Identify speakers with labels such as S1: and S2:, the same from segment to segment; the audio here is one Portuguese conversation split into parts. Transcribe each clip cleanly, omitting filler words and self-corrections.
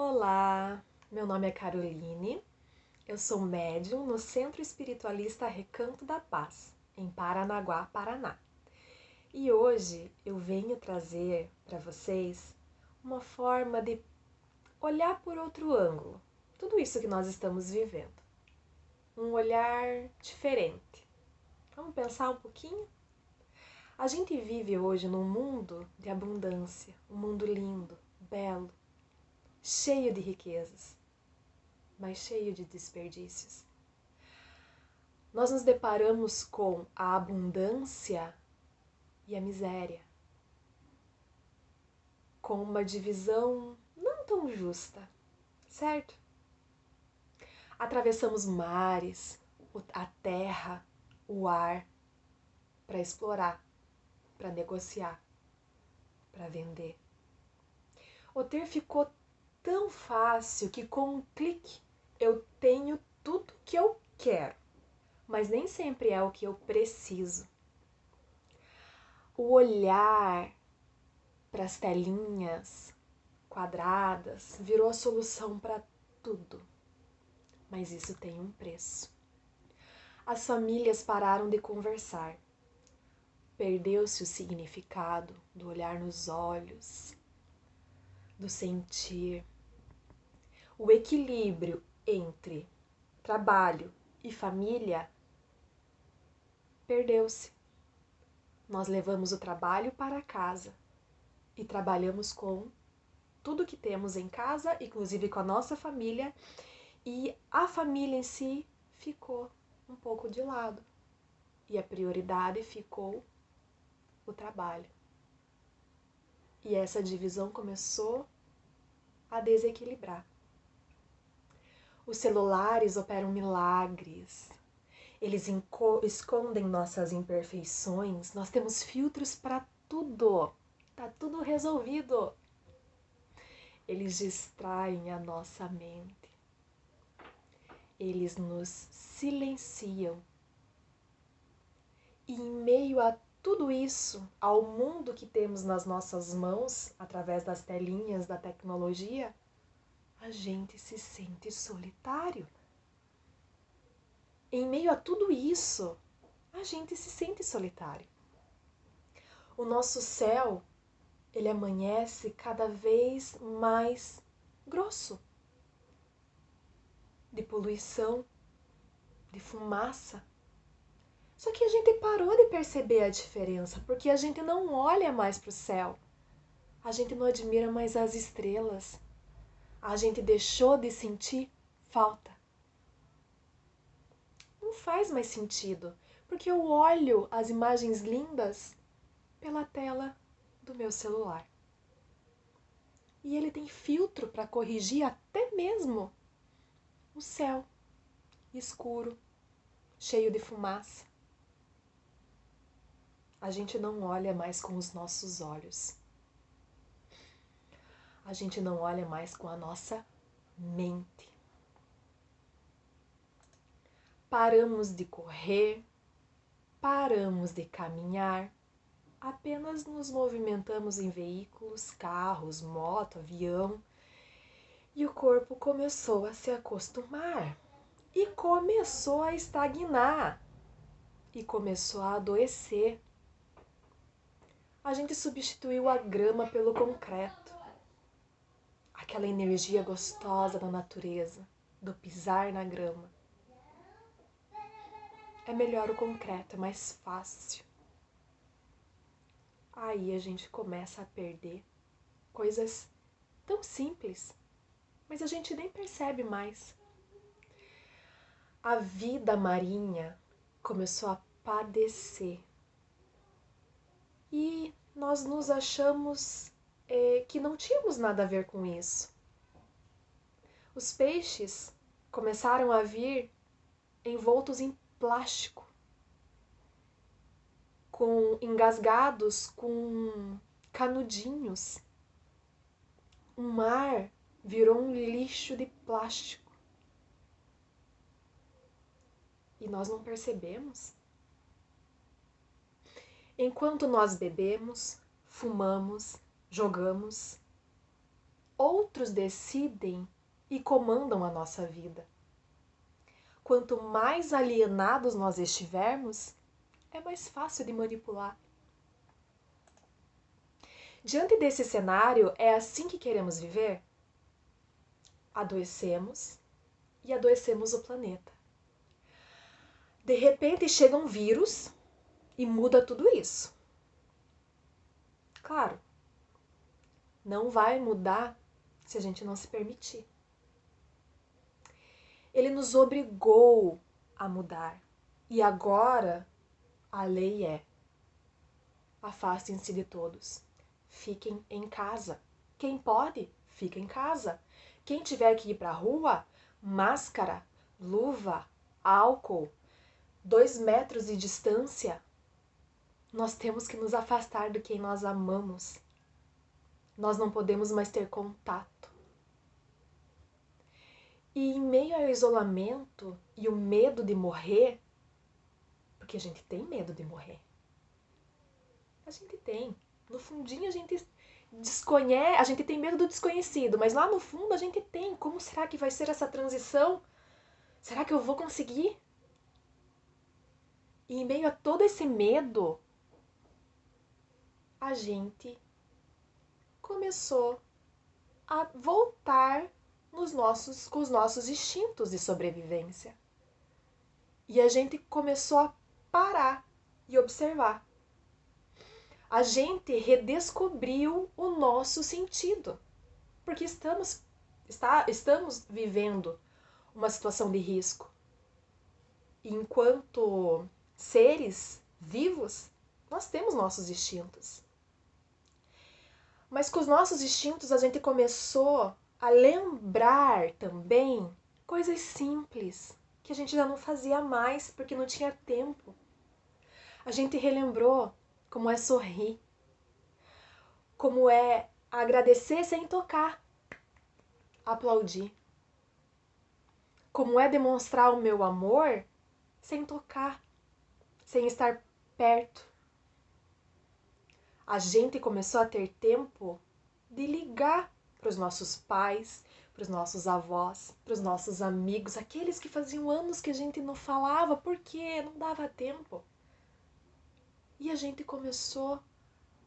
S1: Olá, meu nome é Caroline, eu sou médium no Centro Espiritualista Recanto da Paz, em Paranaguá, Paraná. E hoje eu venho trazer para vocês uma forma de olhar por outro ângulo, tudo isso que nós estamos vivendo. Um olhar diferente. Vamos pensar um pouquinho? A gente vive hoje num mundo de abundância, um mundo lindo, belo, cheio de riquezas, mas cheio de desperdícios. Nós nos deparamos com a abundância e a miséria, com uma divisão não tão justa, certo? Atravessamos mares, a terra, o ar, para explorar, para negociar, para vender. O ter ficou tão fácil que com um clique eu tenho tudo que eu quero, mas nem sempre é o que eu preciso. O olhar para as telinhas quadradas virou a solução para tudo, mas isso tem um preço. As famílias pararam de conversar, perdeu-se o significado do olhar nos olhos, do sentir. O equilíbrio entre trabalho e família perdeu-se. Nós levamos o trabalho para casa e trabalhamos com tudo que temos em casa, inclusive com a nossa família, e a família em si ficou um pouco de lado. E a prioridade ficou o trabalho. E essa divisão começou a desequilibrar. Os celulares operam milagres. Eles escondem nossas imperfeições. Nós temos filtros para tudo. Tá tudo resolvido. Eles distraem a nossa mente. Eles nos silenciam. E em meio a tudo isso, ao mundo que temos nas nossas mãos, através das telinhas da tecnologia, a gente se sente solitário. Em meio a tudo isso, a gente se sente solitário. O nosso céu, ele amanhece cada vez mais grosso, de poluição, de fumaça. Só que a gente parou de perceber a diferença, porque a gente não olha mais para o céu. A gente não admira mais as estrelas. A gente deixou de sentir falta. Não faz mais sentido, porque eu olho as imagens lindas pela tela do meu celular. E ele tem filtro para corrigir até mesmo o céu escuro, cheio de fumaça. A gente não olha mais com os nossos olhos. A gente não olha mais com a nossa mente. Paramos de correr, paramos de caminhar, apenas nos movimentamos em veículos, carros, moto, avião, e o corpo começou a se acostumar, e começou a estagnar, e começou a adoecer. A gente substituiu a grama pelo concreto, aquela energia gostosa da natureza, do pisar na grama. É melhor o concreto, é mais fácil. Aí a gente começa a perder coisas tão simples, mas a gente nem percebe mais. A vida marinha começou a padecer. E nós nos achamos que não tínhamos nada a ver com isso. Os peixes começaram a vir envoltos em plástico, engasgados com canudinhos. O mar virou um lixo de plástico. E nós não percebemos. Enquanto nós bebemos, fumamos, jogamos, outros decidem e comandam a nossa vida. Quanto mais alienados nós estivermos, é mais fácil de manipular. Diante desse cenário, é assim que queremos viver? Adoecemos e adoecemos o planeta. De repente chega um vírus e muda tudo isso. Claro, não vai mudar se a gente não se permitir. Ele nos obrigou a mudar. E agora a lei é: afastem-se de todos. Fiquem em casa. Quem pode, fica em casa. Quem tiver que ir para a rua, máscara, luva, álcool, 2 metros de distância. Nós temos que nos afastar de quem nós amamos. Nós não podemos mais ter contato. E em meio ao isolamento e o medo de morrer, porque a gente tem medo de morrer. A gente tem. No fundinho a gente desconhece, a gente tem medo do desconhecido, mas lá no fundo a gente tem. Como será que vai ser essa transição? Será que eu vou conseguir? E em meio a todo esse medo, a gente começou a voltar com os nossos instintos de sobrevivência. E a gente começou a parar e observar. A gente redescobriu o nosso sentido. Porque estamos vivendo uma situação de risco. E enquanto seres vivos, nós temos nossos instintos. Mas com os nossos instintos a gente começou a lembrar também coisas simples que a gente já não fazia mais porque não tinha tempo. A gente relembrou como é sorrir, como é agradecer sem tocar, aplaudir, como é demonstrar o meu amor sem tocar, sem estar perto. A gente começou a ter tempo de ligar para os nossos pais, para os nossos avós, para os nossos amigos, aqueles que faziam anos que a gente não falava porque não dava tempo. E a gente começou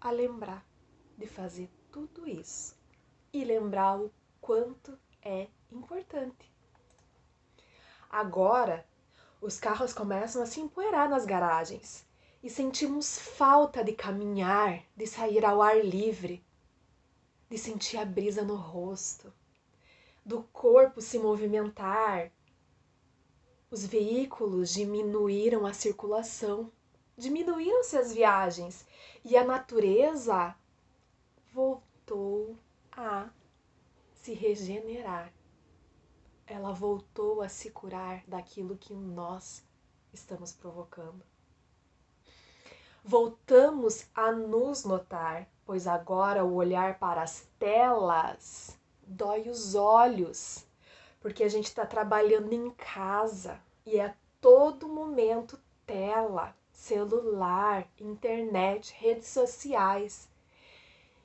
S1: a lembrar de fazer tudo isso e lembrar o quanto é importante. Agora, os carros começam a se empoeirar nas garagens e sentimos falta de caminhar, de sair ao ar livre, de sentir a brisa no rosto, do corpo se movimentar. Os veículos diminuíram a circulação, diminuíram-se as viagens e a natureza voltou a se regenerar. Ela voltou a se curar daquilo que nós estamos provocando. Voltamos a nos notar, pois agora o olhar para as telas dói os olhos, porque a gente está trabalhando em casa e é a todo momento tela, celular, internet, redes sociais.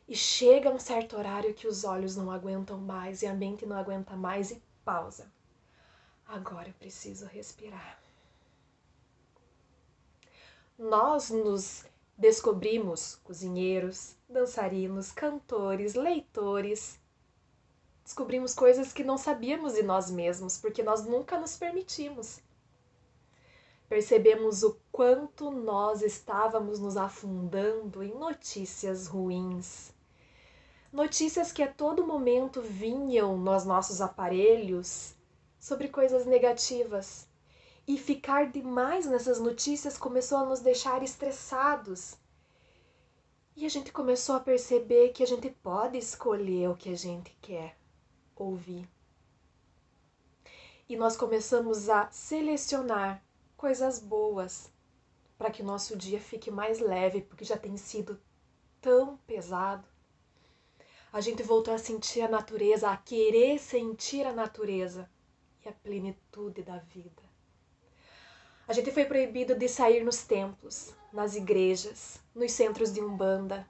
S1: E chega um certo horário que os olhos não aguentam mais e a mente não aguenta mais e pausa. Agora eu preciso respirar. Nós nos descobrimos cozinheiros, dançarinos, cantores, leitores. Descobrimos coisas que não sabíamos de nós mesmos, porque nós nunca nos permitimos. Percebemos o quanto nós estávamos nos afundando em notícias ruins. Notícias que a todo momento vinham nos nossos aparelhos sobre coisas negativas. E ficar demais nessas notícias começou a nos deixar estressados. E a gente começou a perceber que a gente pode escolher o que a gente quer ouvir. E nós começamos a selecionar coisas boas para que o nosso dia fique mais leve, porque já tem sido tão pesado. A gente voltou a sentir a natureza, a querer sentir a natureza e a plenitude da vida. A gente foi proibido de sair nos templos, nas igrejas, nos centros de umbanda.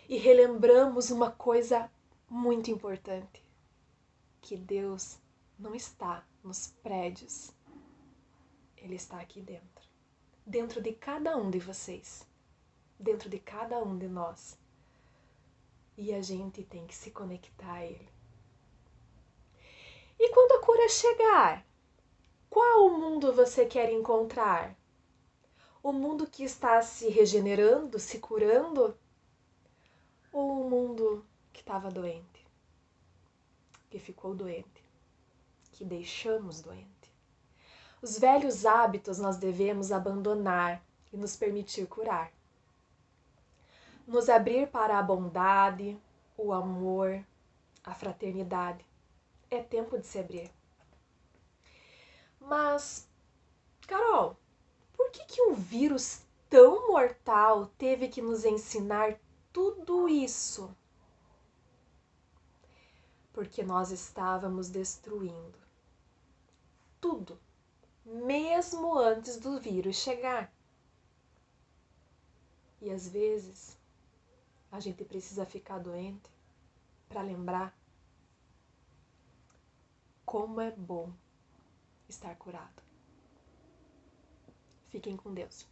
S1: E relembramos uma coisa muito importante, que Deus não está nos prédios, Ele está aqui dentro. Dentro de cada um de vocês. Dentro de cada um de nós. E a gente tem que se conectar a Ele. E quando a cura chegar, qual mundo você quer encontrar? O mundo que está se regenerando, se curando? Ou o mundo que estava doente? Que ficou doente? Que deixamos doente? Os velhos hábitos nós devemos abandonar e nos permitir curar. Nos abrir para a bondade, o amor, a fraternidade. É tempo de se abrir. Mas, Carol, por que um vírus tão mortal teve que nos ensinar tudo isso? Porque nós estávamos destruindo tudo, mesmo antes do vírus chegar. E às vezes, a gente precisa ficar doente para lembrar como é bom estar curado. Fiquem com Deus.